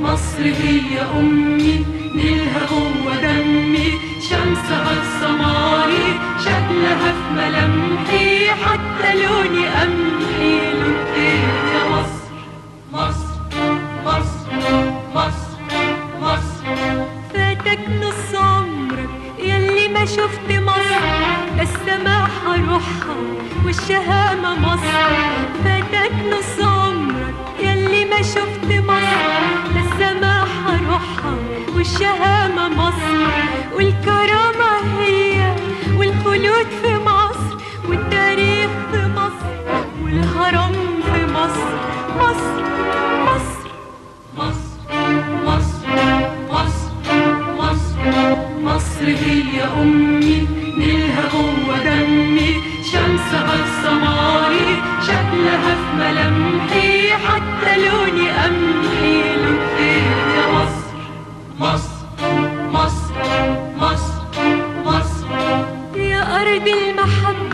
مصر هي أمي، نيلها جوه دمي، شمسها السماري، شكلها في ملامحي، حتى لوني قمحي، لون إيه يا مصر؟ مصر مصر مصر مصر. فاتك نص عمرك ياللي ما شفت مصر، لا السماحة روحها والشهامة مصر. فاتك نص عمرك ياللي ما شفت مصر، لا السماحة روحها والشهامة مصر. والكرامة هي والخلود في مصر، والتاريخ في مصر، والهرم في مصر. مصر مصر مصر مصر مصر. مصر هي أمي، نيلها جوه دمي، شمسها السماري، شكلها في ملامحي، حتى لوني قمحي، لون إيه يا مصر؟ مصر مصر مصر مصر. يا أرض المحبة